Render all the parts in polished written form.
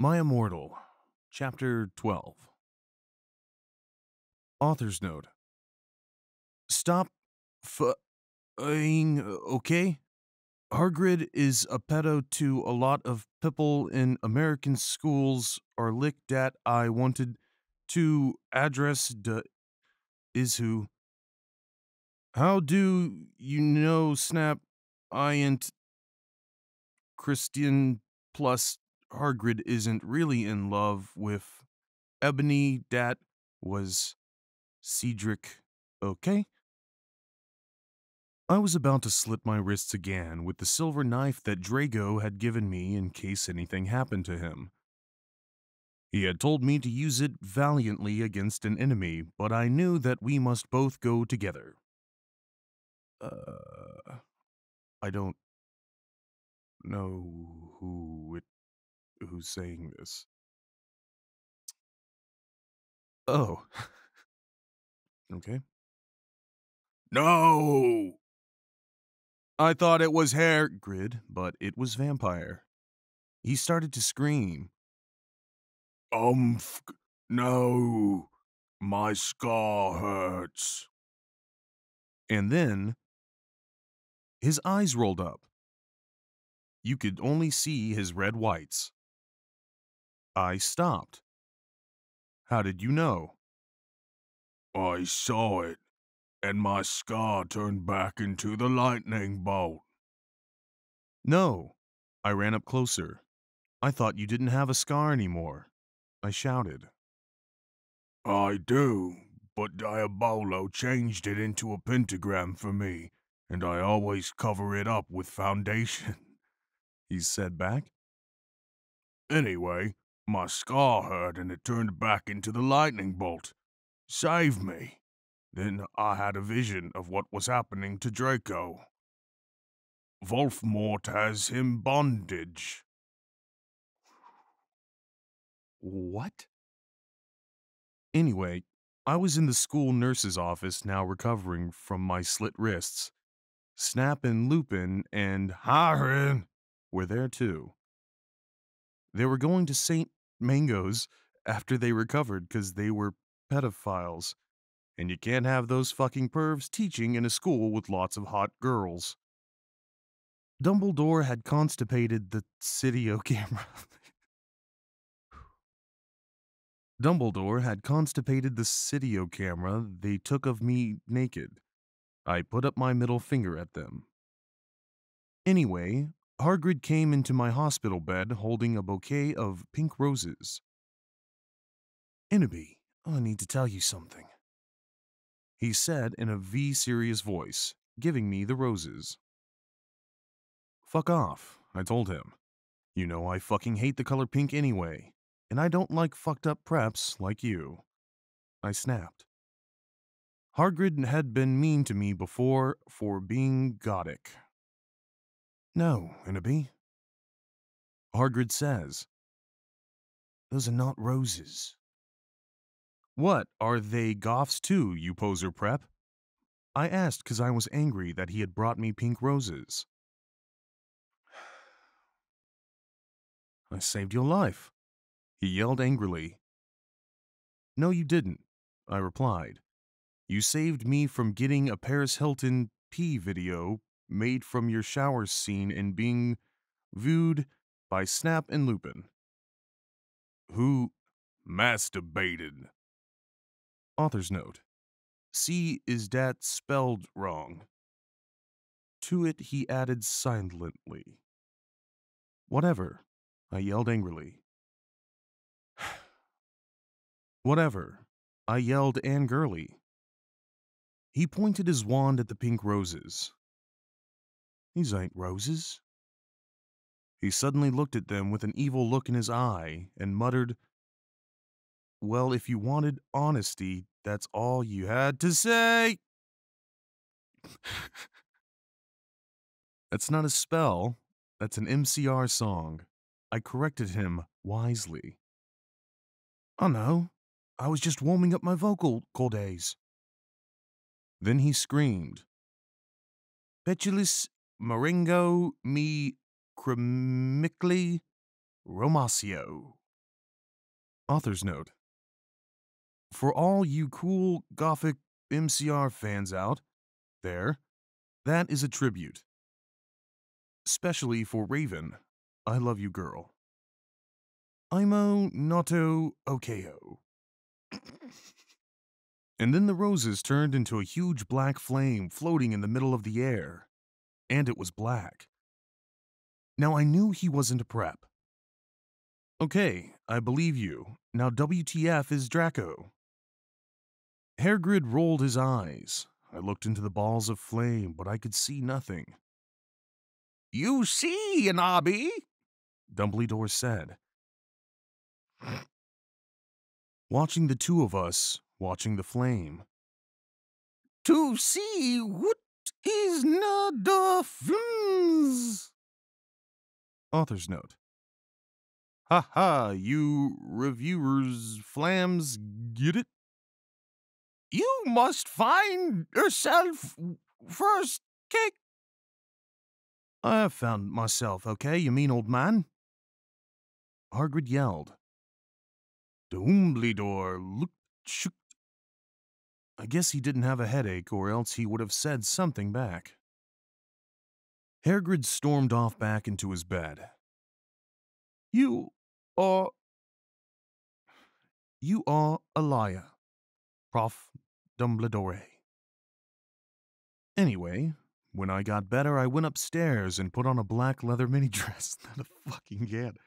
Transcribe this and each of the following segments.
My Immortal, Chapter 12. Author's Note. Stop f***ing, okay? HAHRIID is a pedo to a lot of people in American schools are licked that I wanted to address the is who. How do you know, Snap, I ain't Christian, plus HAHRIID isn't really in love with Ebony, that was Cedric, okay? I was about to slit my wrists again with the silver knife that Drago had given me in case anything happened to him. He had told me to use it valiantly against an enemy, but I knew that we must both go together. I don't know who's saying this. Oh, okay. No! I thought it was HAHRIID, but it was Vampire. He started to scream. No, my scar hurts. And then his eyes rolled up. You could only see his red whites. I stopped. How did you know? I saw it, and my scar turned back into the lightning bolt. No, I ran up closer. I thought you didn't have a scar anymore. I shouted. I do, but Diabolo changed it into a pentagram for me, and I always cover it up with foundation, he said back. Anyway, my scar hurt and it turned back into the lightning bolt. Save me. Then I had a vision of what was happening to Draco. Wolfmort has him bondage. What? Anyway, I was in the school nurse's office now recovering from my slit wrists. Snap and Lupin and HAHRIID were there too. They were going to St. Mango's after they recovered because they were pedophiles, and you can't have those fucking pervs teaching in a school with lots of hot girls. Dumbledore had constipated the Cydio camera. Dumbledore had constipated the Cydio camera they took of me naked. I put up my middle finger at them. Anyway, HAHRIID came into my hospital bed holding a bouquet of pink roses. Enobby, I need to tell you something, he said in a V-serious voice, giving me the roses. Fuck off, I told him. You know I fucking hate the color pink anyway, and I don't like fucked up preps like you. I snapped. HAHRIID had been mean to me before for being gothic. No, Enobby. HAHRIID says. Those are not roses. What, are they goths too, you poser prep? I asked because I was angry that he had brought me pink roses. I saved your life, he yelled angrily. No, you didn't, I replied. You saved me from getting a Paris Hilton pee video made from your shower scene and being viewed by Snap and Lupin. Who masturbated? Author's note. C is dat spelled wrong. To it he added silently. Whatever, I yelled angrily. Whatever, I yelled angrily. He pointed his wand at the pink roses. These ain't roses. He suddenly looked at them with an evil look in his eye and muttered, well, if you wanted honesty, that's all you had to say. That's not a spell. That's an MCR song. I corrected him wisely. Oh no, I was just warming up my vocal cordays. Then he screamed, Petulis Marengo me crimically Romasio. Author's note. For all you cool Gothic MCR fans out there, that is a tribute. Especially for Raven. I love you, girl. Imo Noto Okeo. And then the roses turned into a huge black flame floating in the middle of the air. And it was black. Now I knew he wasn't a prep. Okay, I believe you. Now WTF is Draco? HAHRIID rolled his eyes. I looked into the balls of flame, but I could see nothing. You see, Enobby, Dumbleydore said. Watching the two of us, watching the flame. To see what is not the flames. Author's note. Ha ha, you reviewers, flams, get it? You must find yourself first, cake. I have found myself, okay, you mean, old man? HAHRIID yelled. Dumbleydore looked shook. I guess he didn't have a headache, or else he would have said something back. HAHRIID stormed off back into his bed. You are a liar, Prof. Dumbledore. Anyway, when I got better, I went upstairs and put on a black leather mini dress. Not a fucking kid.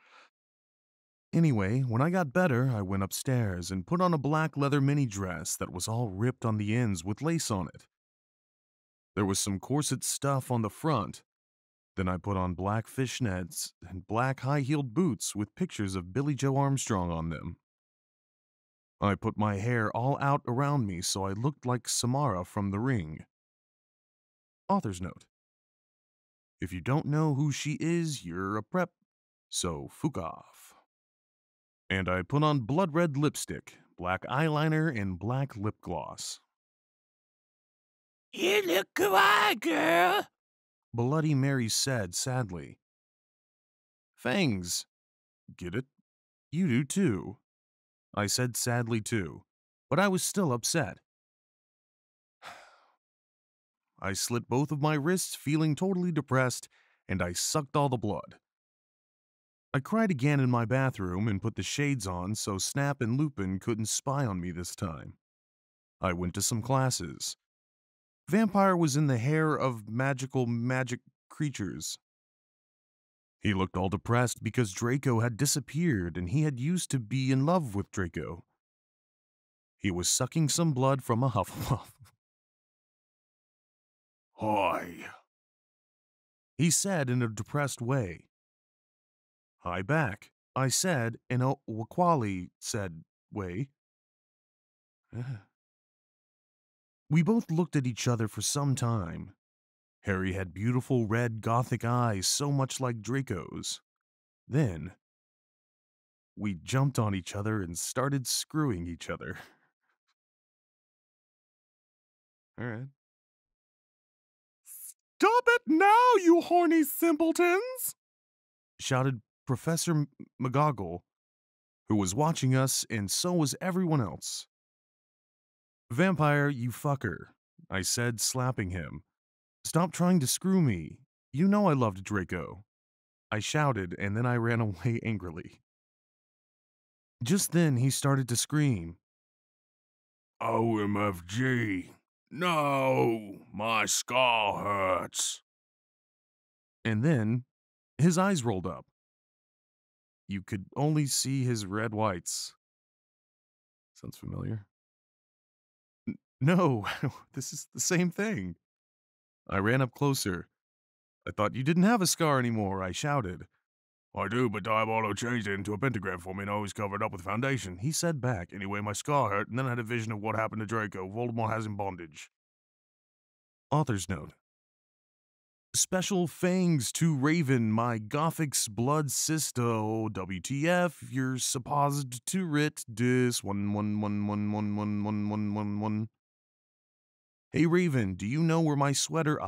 Anyway, when I got better, I went upstairs and put on a black leather mini dress that was all ripped on the ends with lace on it. There was some corset stuff on the front. Then I put on black fishnets and black high-heeled boots with pictures of Billy Joe Armstrong on them. I put my hair all out around me so I looked like Samara from The Ring. Author's note. If you don't know who she is, you're a prep, so fuck off. And I put on blood red lipstick, black eyeliner, and black lip gloss. You look kawaii, girl, Bloody Mary said sadly. Fangs. Get it? You do too. I said sadly too, but I was still upset. I slit both of my wrists, feeling totally depressed, and I sucked all the blood. I cried again in my bathroom and put the shades on so Snap and Lupin couldn't spy on me this time. I went to some classes. Vampire was in the hair of magic creatures. He looked all depressed because Draco had disappeared and he had used to be in love with Draco. He was sucking some blood from a Hufflepuff. Hi, he said in a depressed way. Hi back, I said in a Wakwali said way. We both looked at each other for some time. Harry had beautiful red gothic eyes so much like Draco's. Then, we jumped on each other and started screwing each other. All right. Stop it now, you horny simpletons! Shouted Professor McGoggle, who was watching us, and so was everyone else. Vampire, you fucker, I said, slapping him. Stop trying to screw me. You know I loved Draco. I shouted, and then I ran away angrily. Just then, he started to scream. OMFG. No, my skull hurts. And then, his eyes rolled up. You could only see his red whites. Sounds familiar? No, this is the same thing. I ran up closer. I thought you didn't have a scar anymore, I shouted. I do, but Diabolo changed it into a pentagram for me and always covered up with foundation. He said back. Anyway, my scar hurt, and then I had a vision of what happened to Draco. Voldemort has in bondage. Author's note. Special thanks to Raven, my Gothic's blood sister. Oh, WTF, you're supposed to writ this 111111111. Hey Raven, do you know where my sweater